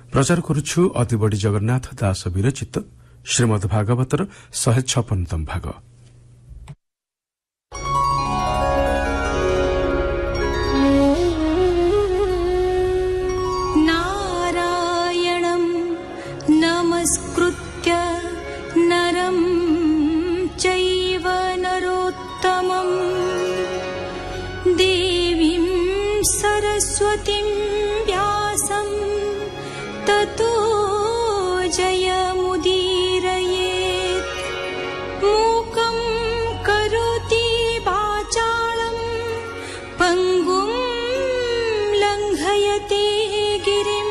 प्रचार करुछु अतिबड़ी जगन्नाथ दास विरचित श्रीमद् भागवतर 156 भाग। नारायणं नमस्कृत्य नरं चैव नरोत्तमं देवीं सरस्वतीं व्यासं ततो जयमुदीरयेत्। मूकं करोति वाचालं पङ्गुं लङ्घयते गिरिं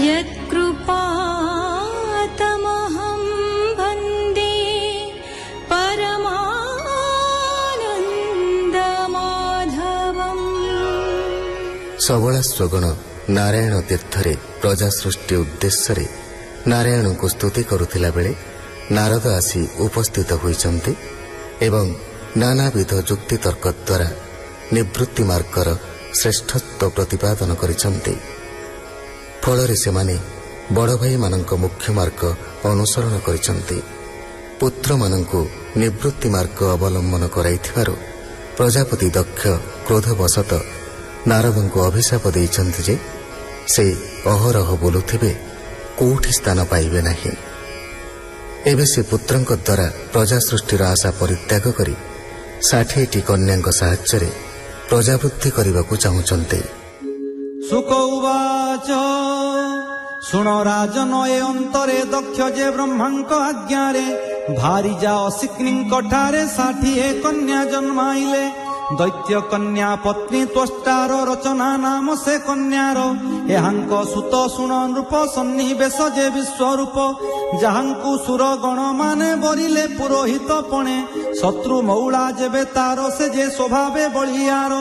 यत्कृपातमहं वन्दे परमानन्दमाधवम्। सबला स्वगण नारायण तीर्थरे प्रजा सृष्टि उद्देश्य नारायण को स्तुति करुथिला बेले नारद आसी उपस्थित होइचंती एवं नानाविध जुक्ति तर्क द्वारा निवृत्ति मार्गर श्रेष्ठत्व प्रतिपादन करिसंती। फलरे सेमाने बड़ भाई मानक मुख्य मार्ग अनुसरण करिसंती। पुत्र मानकु निवृत्ति मार्ग अवलंबन कराइथिबारु प्रजापति दक्ष क्रोधवशत नारदंको अभिशाप देइचंती जे से अहरह बोलुथिबे कोठी स्थान पाइबे नाही। एबे से पुत्रंक द्वारा प्रजा सृष्टिर आशा परित्याग करी 60टी कन्यांक साहाय्य प्रजावृद्धि करबाकू चाहुचंते। सुक उवाच शुण राजन ए अंतरे दक्ष जे ब्रह्मांक आज्ञारे भारी जा असिग्निंक ठारे 60 कन्या जन्माइले। दैत्य कन्या पत्नी त्वष्टार रचना नाम से कन्यार एहांक सुत सुण नृप सन्निवेश जे विश्वरूप जहांकु सुर गण माने बरिले पुरोहित पणे शत्रु मौला जेबे तार से जे स्वभावे बलियार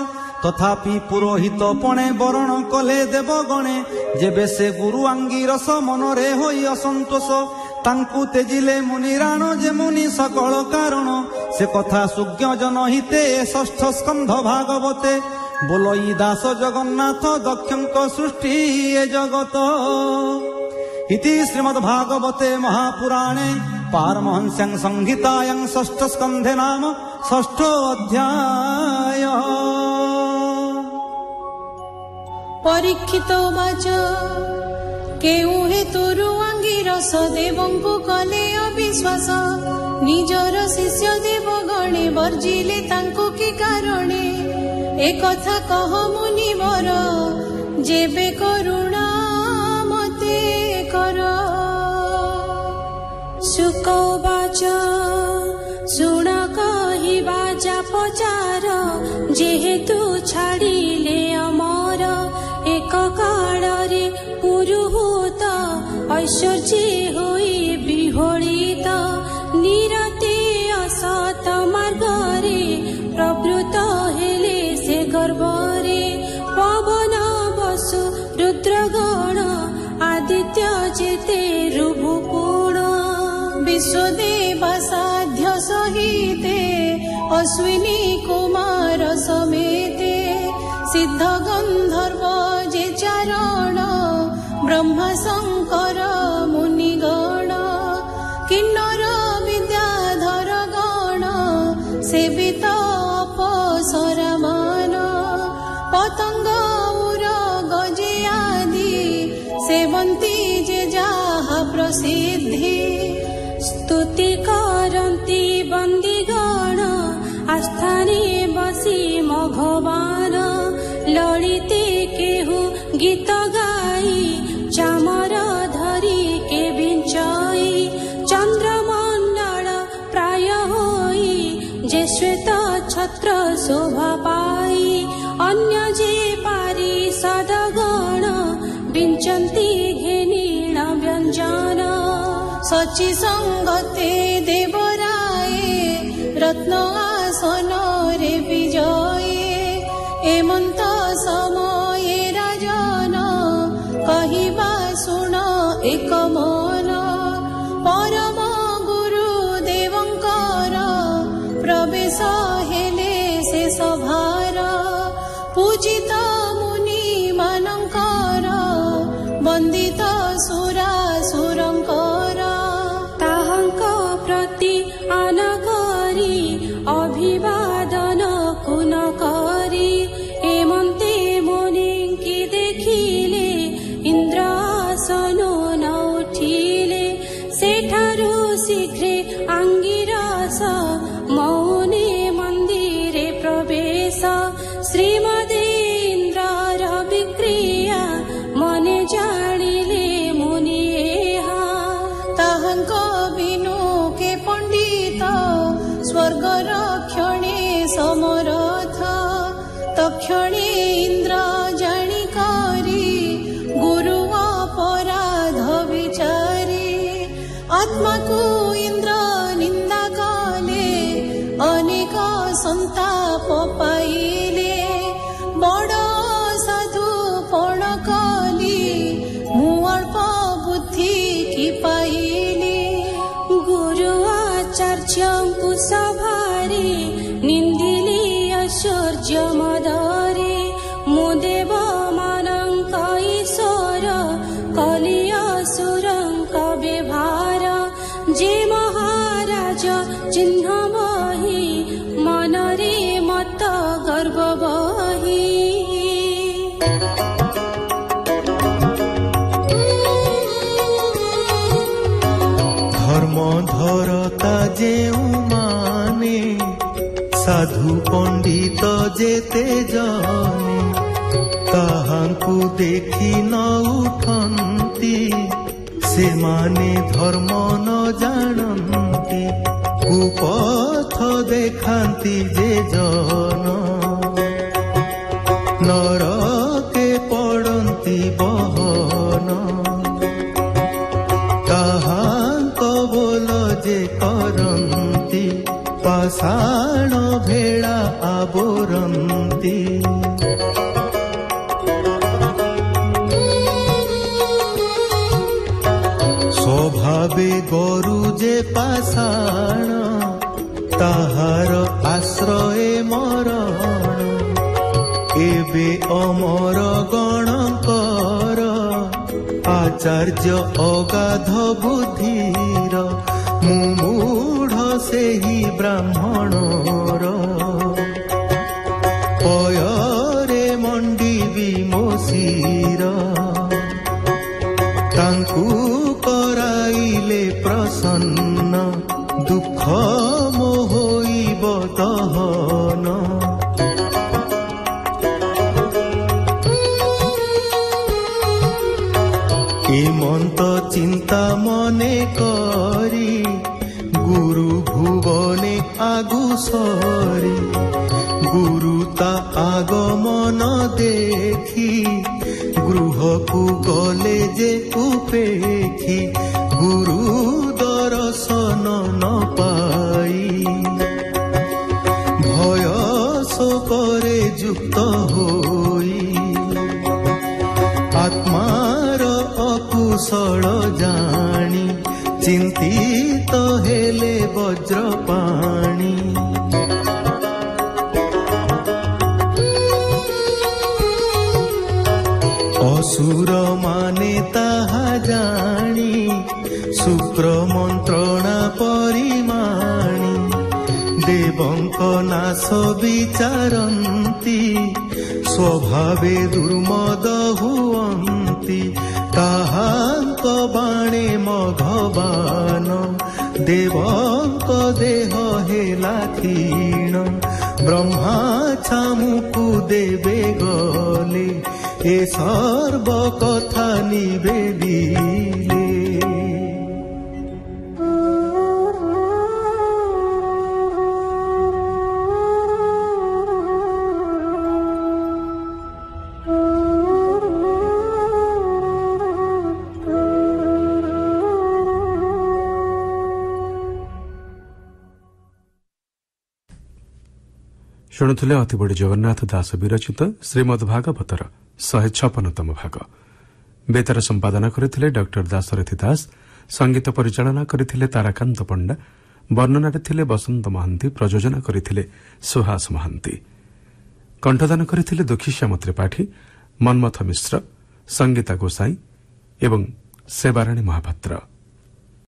तथापि पुरोहित पणे वरण कले देव गणे जेबे से गुरु अंगिरस मनरे होई असंतोष तांकु तेजिले मुनिराण जे मुनि सकल कारण से कथा सुज्ञ जन हिते 6ठ स्कंध भागवते बोलई दास जगन्नाथ दक्षंक सृष्टि ए जगत इति श्रीमद् भागवते महापुराणे पारमहंस्यां संहितायां 6ठ स्कंधे नाम 6ठ अध्याय। परीक्षित वाच केउ हेतुरु अंगिरस देवंकु कले अविश्वास निजर शिष्य देव गणे वर्जिले तांकु कि कारणे ए कथा कह मुनिवर जेबे करुणा मते कर। शुक वाच शुण कहिबा जा पचार जेहेतु छाड़िले अमर एक काଳରେ पुरुहूत ऐश्वर्य होई विहोलित निरते असत मार्गरे प्रवृत्त हेले से गर्भरे पवन वसु रुद्रगण आदित्य जेते रुभुकोण विश्वदेव साध्य सहिते अश्विनी कुमार समेते सिद्ध गंधर्व जे चारण ब्रह्म शंकर मुनिगण किन्नर विद्याधर गण सेवित अपसरमान पतंग उर गजे आदि सेवंती जे जाहा प्रसिद्धि स्तुति करन्ति बंदीगण आस्थाने बसी मघवान ललिते केहु गीत गाई चामर धरी के बिंचाई चंद्रमंडल प्राय होई जे श्वेत छत्र शोभा पाई अन्य जे पारिषद गण बिंचंती घेनीण व्यंजन सचि संगते देवराये रत्न आसन रे विजये एमंत समये राजन कहिबा सुन एक मन परम गुरु देवंकर प्रवेश हेले से सभार पूजित मुनि मानंकर ବନ୍ଦିତ ସୁରାସୁରଙ୍କର ତାହାଙ୍କ ପ୍ରତି ଆନକରି ଅଭିବାଦନ କୁନ କରି ଏମନ୍ତେ ମୁନିଙ୍କି ଦେଖିଲେ ଇନ୍ଦ୍ର ଆସନ ନ ଉଠିଲେ ସେଠାରୁ ଶୀଘ୍ରେ ଆଙ୍ଗିରସ ମୌନେ ମନ୍ଦିରେ ପ୍ରବେଶ ଶ୍ରୀମଦେ ଇନ୍ଦ୍ରର ବିକ୍ରିୟା ମନେ ଜାଣିଲେ ମୁନି ଏହା ତାହାଙ୍କ ବିନୁ କେ ପଣ୍ଡିତ ସ୍ୱର୍ଗର କ୍ଷଣେ ସମରଥ ତକ୍ଷଣେ ଇନ୍ଦ୍ର ଜାଣି କରି ଗୁରୁ ଅପରାଧ ବିଚାରି ଆତ୍ମାକୁ ଇନ୍ଦ୍ର ନିନ୍ଦା କଲେ ଅନେକ ସନ୍ତାପ ପାଇଲେ ବଡ଼ ସାଧୁ ପଣ କଲି ମୁଁ ଅଳ୍ପ ବୁଦ୍ଧି କି ପାଇଲି ଗୁରୁ ଆଚାର୍ଯ୍ୟଙ୍କୁ ସଭାରେ ନିନ୍ଦିଲି ଐଶ୍ୱର୍ଯ୍ୟ ମଦରେ ମୁଁ ଦେବ ମାନଙ୍କ ଈଶ୍ୱର କଲି ଅସୁରଙ୍କ ବ୍ୟବହାର ଯେ ମହାରାଜ ଚିହ୍ନ ବହି ମନରେ ମତ ଗର୍ବ ବହି ଧର୍ମଧରତା ଯେଉଁମାନେ ସାଧୁ ପଣ୍ଡିତ ଯେତେ ଜନେ ତାହାଙ୍କୁ ଦେଖି ନ ଉଠନ୍ତି ସେମାନେ ଧର୍ମ ନ ଜାଣନ୍ତି କୁପଥ ଦେଖାନ୍ତି ଯେ ଜନ ନରକେ ପଡ଼ନ୍ତି ବହନ ତାହାଙ୍କ ବୋଲ ଯେ କରନ୍ତି ପାଷାଣ ଭେଳା ଆବୋରନ୍ତି ସ୍ୱଭାବେ ଗରୁ ଯେ ପାଷାଣ ତାହାର ଆଶ୍ରୟ ମରଣ ଏବେ ଅମର ଗଣଙ୍କର ଆଚାର୍ଯ୍ୟ ଅଗାଧ ବୁଦ୍ଧିର ମୁଁ ମୂଢ଼ ସେହି ବ୍ରାହ୍ମଣର ପୟରେ ମଣ୍ଡିବି ମୋ ଶିର ତାଙ୍କୁ କରାଇଲେ ପ୍ରସନ୍ନ ଦୁଃଖ ମୋ ହୋଇବ ଦହନ ଏମନ୍ତ ଚିନ୍ତା ମନେ କରି ଗୁରୁ ଭୁବନେ আগু সরি গুরু তা আগমন দেখি গৃহকু গলে যে উপেক্ষি গুরু দর্শন ন পাই ভয় শোকরে যুক্ত হই আত্মার অকুশল জানি চিন্তিত হেলে বজ্রপাণি অসুর মানে তাহা জানি শুক্র মন্ত্রণা পরিমাণি দেবঙ্ক নাশ বিচারন্তি স্বভাবে দুর্মদ হুয়ন্তি তাহাঙ্ক বাণে মঘবান দেবঙ্ক দেহ হেলা ক্ষীণ ব্রহ্মা ছামুকু দেবে গলে এ সর্ব কথা নিবেদিলে ଶୁଣୁଥିଲେ ଅତିବଡ଼ି ଜଗନ୍ନାଥ ଦାସ ବିରଚିତ ଶ୍ରୀମଦ୍ ଭାଗବତର 156ତମ ଭାଗ। ବେତାର ସମ୍ପାଦନା କରିଥିଲେ ଡକ୍ଟର ଦାଶରଥୀ ଦାସ, ସଙ୍ଗୀତ ପରିଚାଳନା କରିଥିଲେ ତାରାକାନ୍ତ ପଣ୍ଡା, ବର୍ଣ୍ଣନାରେ ଥିଲେ ବସନ୍ତ ମହାନ୍ତି, ପ୍ରଯୋଜନା କରିଥିଲେ ସୁହାସ ମହାନ୍ତି, କଣ୍ଠଦାନ କରିଥିଲେ ଦୁଃଖୀଶ୍ୟାମ ତ୍ରିପାଠୀ, ମନ୍ମଥ ମିଶ୍ର, ସଙ୍ଗୀତା ଗୋସାଇଁ, ଏବଂ ସେବାରାଣୀ ମହାପାତ୍ର।